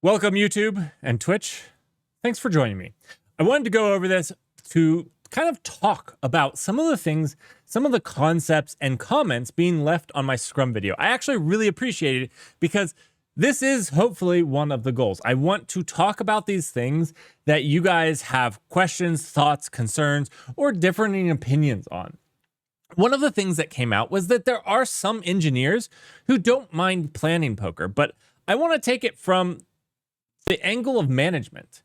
Welcome, YouTube and Twitch. Thanks for joining me. I wanted to go over this to kind of talk about some of the things, some of the concepts and comments being left on my Scrum video. I actually really appreciate it because this is hopefully one of the goals. I want to talk about these things that you guys have questions, thoughts, concerns, or differing opinions on. One of the things that came out was that there are some engineers who don't mind planning poker, but I want to take it from the angle of management.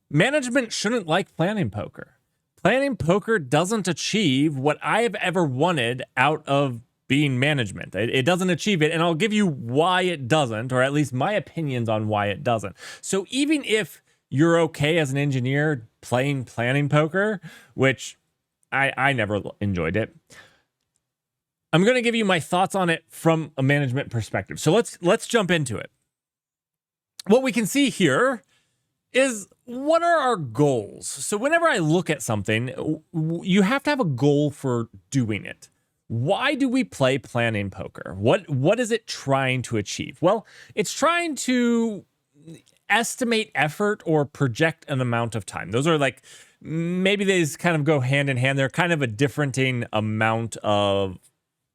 Management shouldn't like planning poker. Planning poker doesn't achieve what I have ever wanted out of being management. It doesn't achieve it, and I'll give you why it doesn't, or at least my opinions on why it doesn't. So even if you're okay as an engineer playing planning poker, which I never enjoyed it, I'm going to give you my thoughts on it from a management perspective. So let's jump into it. What we can see here is what are our goals? So whenever I look at something, you have to have a goal for doing it. Why do we play planning poker? What is it trying to achieve? Well, it's trying to estimate effort or project an amount of time. Those are like, maybe these kind of go hand in hand. They're kind of a differing amount of,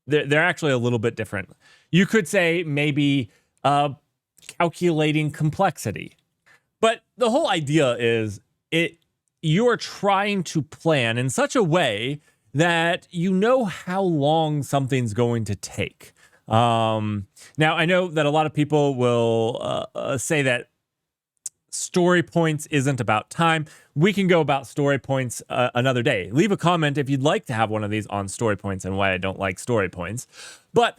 they're actually a little bit different. You could say maybe calculating complexity. But the whole idea is you are trying to plan in such a way that you know how long something's going to take. Now, I know that a lot of people will say that story points isn't about time. We can go about story points another day. Leave a comment if you'd like to have one of these on story points and why I don't like story points. But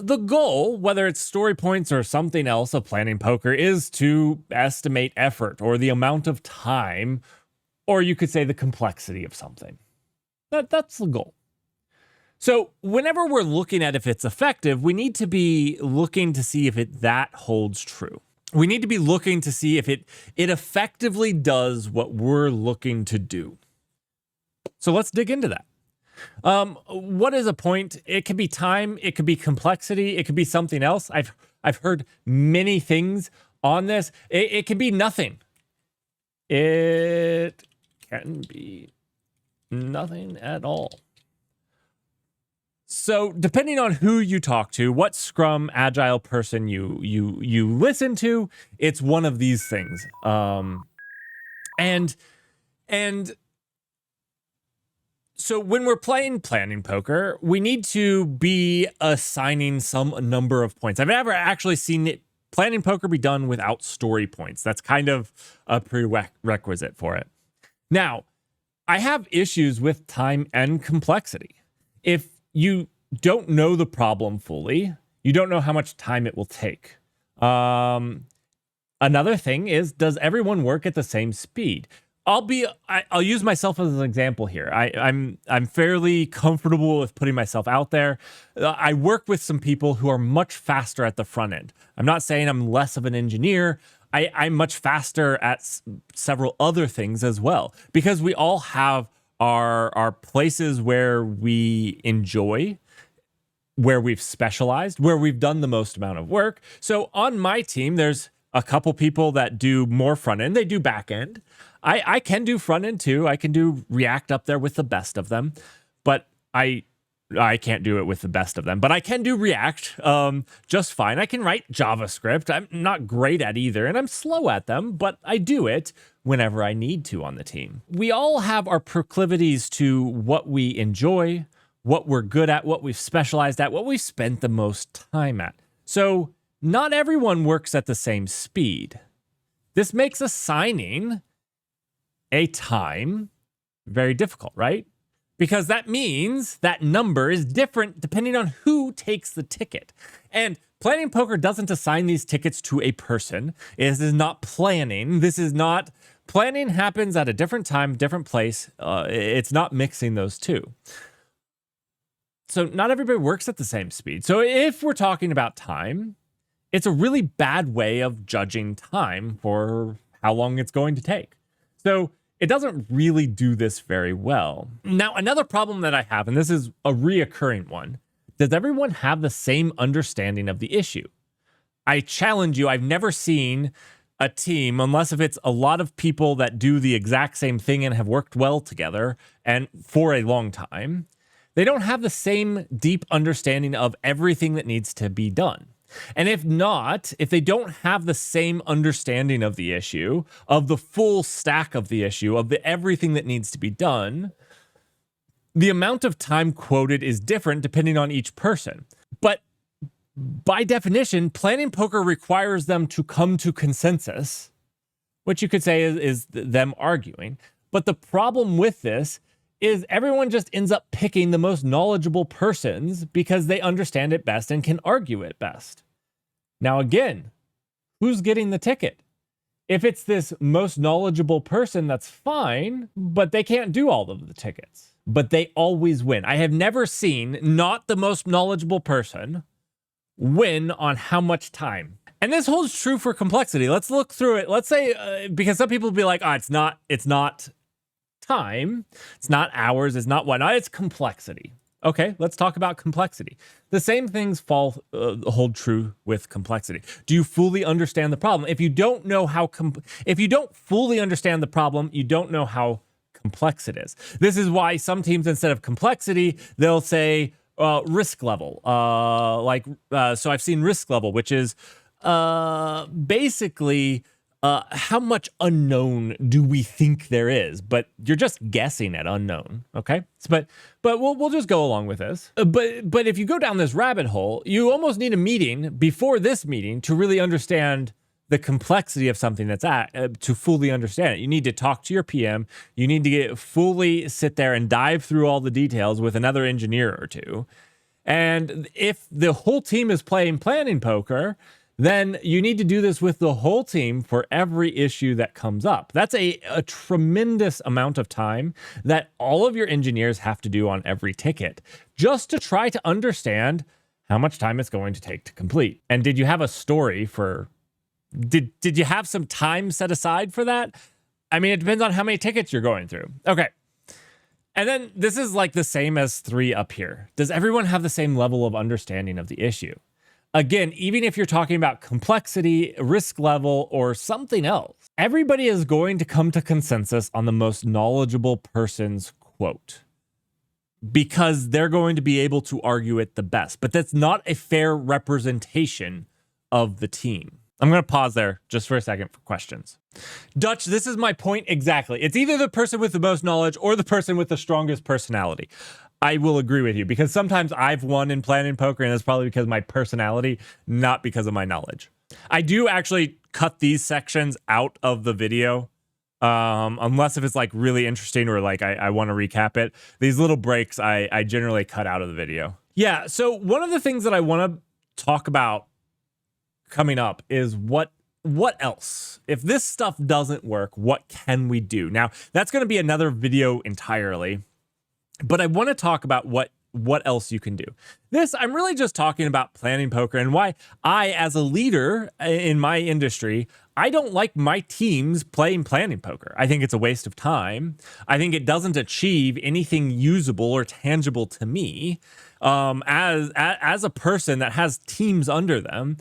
the goal, whether it's story points or something else of planning poker, is to estimate effort or the amount of time, or you could say the complexity of something. That's the goal. So whenever we're looking at if it's effective, we need to be looking to see if that holds true. We need to be looking to see if it effectively does what we're looking to do. So let's dig into that. What is a point? It could be time, it could be complexity, it could be something else. I've heard many things on this. It can be nothing. It can be nothing at all. So depending on who you talk to, what Scrum Agile person you listen to, it's one of these things. And so when we're playing planning poker, we need to be assigning some number of points. I've never actually seen planning poker be done without story points. That's kind of a prerequisite for it. Now, I have issues with time and complexity. If you don't know the problem fully, you don't know how much time it will take. Another thing is, does everyone work at the same speed? I'll use myself as an example here. I'm fairly comfortable with putting myself out there. I work with some people who are much faster at the front end. I'm not saying I'm less of an engineer. I'm much faster at several other things as well, because we all have our places where we enjoy, where we've specialized, where we've done the most amount of work. So on my team, there's a couple people that do more front end. They do back end. I can do front end too. I can do React up there with the best of them, but I can't do it with the best of them. But I can do React just fine. I can write JavaScript. I'm not great at either, and I'm slow at them, but I do it whenever I need to on the team. We all have our proclivities to what we enjoy, what we're good at, what we've specialized at, what we've spent the most time at. So not everyone works at the same speed. This makes assigning a time very difficult, right? Because that means that number is different depending on who takes the ticket. And planning poker doesn't assign these tickets to a person. This is not planning. Planning happens at a different time, different place. It's not mixing those two. So not everybody works at the same speed. So if we're talking about time, it's a really bad way of judging time for how long it's going to take. So it doesn't really do this very well. Now, another problem that I have, and this is a reoccurring one, does everyone have the same understanding of the issue? I challenge you, I've never seen a team, unless if it's a lot of people that do the exact same thing and have worked well together and for a long time, they don't have the same deep understanding of everything that needs to be done. And if not, if they don't have the same understanding of the issue, of the full stack of the issue, of everything that needs to be done, the amount of time quoted is different depending on each person. But by definition, planning poker requires them to come to consensus, which you could say is them arguing. But the problem with this is everyone just ends up picking the most knowledgeable persons because they understand it best and can argue it best. Now, again, who's getting the ticket? If it's this most knowledgeable person, that's fine, but they can't do all of the tickets. But they always win. I have never seen not the most knowledgeable person win on how much time. And this holds true for complexity. Let's look through it. Let's say, because some people will be like, oh, it's not time, it's not hours, it's not whatnot, it's complexity. Okay, let's talk about complexity. The same things hold true with complexity. Do you fully understand the problem? If you don't know if you don't fully understand the problem, you don't know how complex it is. This is why some teams, instead of complexity, they'll say risk level. So I've seen risk level, which is basically how much unknown do we think there is? But you're just guessing at unknown, okay? But we'll just go along with this. But if you go down this rabbit hole, you almost need a meeting before this meeting to really understand the complexity of something that's to fully understand it. You need to talk to your PM. You need to fully sit there and dive through all the details with another engineer or two. And if the whole team is playing planning poker, then you need to do this with the whole team for every issue that comes up. That's a tremendous amount of time that all of your engineers have to do on every ticket just to try to understand how much time it's going to take to complete. And did you have a story for... Did you have some time set aside for that? I mean, it depends on how many tickets you're going through. Okay. And then this is like the same as 3 up here. Does everyone have the same level of understanding of the issue? Again, even if you're talking about complexity, risk level, or something else, everybody is going to come to consensus on the most knowledgeable person's quote because they're going to be able to argue it the best. But that's not a fair representation of the team. I'm going to pause there just for a second for questions. Dutch, this is my point exactly. It's either the person with the most knowledge or the person with the strongest personality. I will agree with you because sometimes I've won in planning poker and it's probably because of my personality, not because of my knowledge. I do actually cut these sections out of the video unless if it's like really interesting or like I want to recap it. These little breaks I generally cut out of the video. Yeah, so one of the things that I want to talk about coming up is what else? If this stuff doesn't work, what can we do? Now, that's going to be another video entirely, but I want to talk about what else you can do. This, I'm really just talking about planning poker and why I, as a leader in my industry, I don't like my teams playing planning poker. I think it's a waste of time. I think it doesn't achieve anything usable or tangible to me. As a person that has teams under them,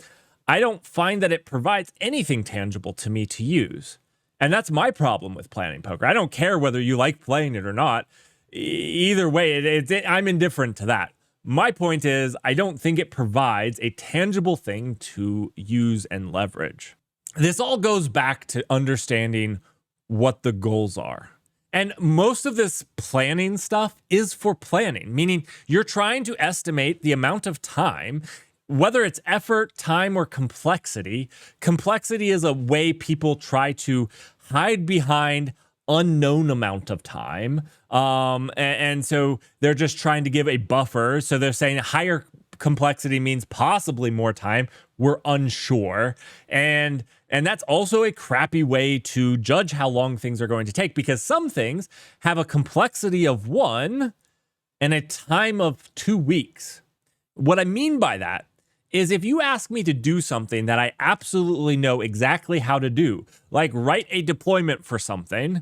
I don't find that it provides anything tangible to me to use. And that's my problem with planning poker. I don't care whether you like playing it or not. Either way, I'm indifferent to that. My point is, I don't think it provides a tangible thing to use and leverage. This all goes back to understanding what the goals are. And most of this planning stuff is for planning, meaning you're trying to estimate the amount of time, whether it's effort, time, or complexity. Complexity is a way people try to hide behind unknown amount of time. And so they're just trying to give a buffer. So they're saying higher complexity means possibly more time. We're unsure. And that's also a crappy way to judge how long things are going to take because some things have a complexity of 1 and a time of 2 weeks. What I mean by that is if you ask me to do something that I absolutely know exactly how to do, like write a deployment for something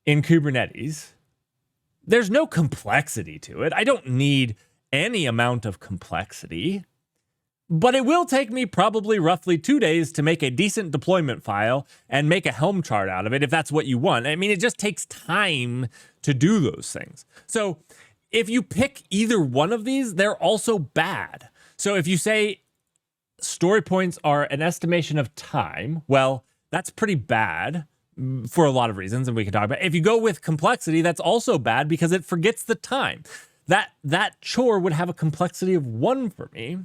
in Kubernetes, there's no complexity to it. I don't need any amount of complexity. but it will take me probably roughly 2 days to make a decent deployment file and make a Helm chart out of it if that's what you want. I mean, it just takes time to do those things. So if you pick either one of these, they're also bad. So if you say story points are an estimation of time, well, that's pretty bad for a lot of reasons, and we can talk about it. If you go with complexity, that's also bad because it forgets the time. That chore would have a complexity of 1 for me.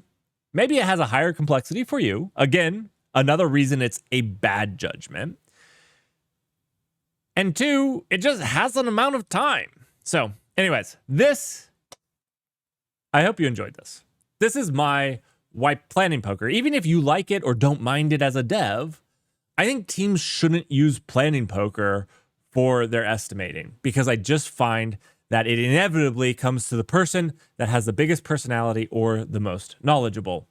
Maybe it has a higher complexity for you. Again, another reason it's a bad judgment. And 2, it just has an amount of time. So anyways, I hope you enjoyed this. This is my wipe planning poker. Even if you like it or don't mind it as a dev, I think teams shouldn't use planning poker for their estimating because I just find that it inevitably comes to the person that has the biggest personality or the most knowledgeable.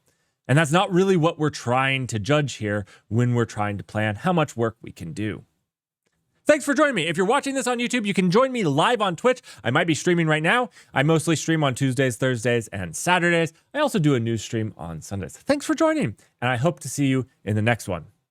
And that's not really what we're trying to judge here when we're trying to plan how much work we can do. Thanks for joining me. If you're watching this on YouTube, you can join me live on Twitch. I might be streaming right now. I mostly stream on Tuesdays, Thursdays, and Saturdays. I also do a news stream on Sundays. Thanks for joining, and I hope to see you in the next one.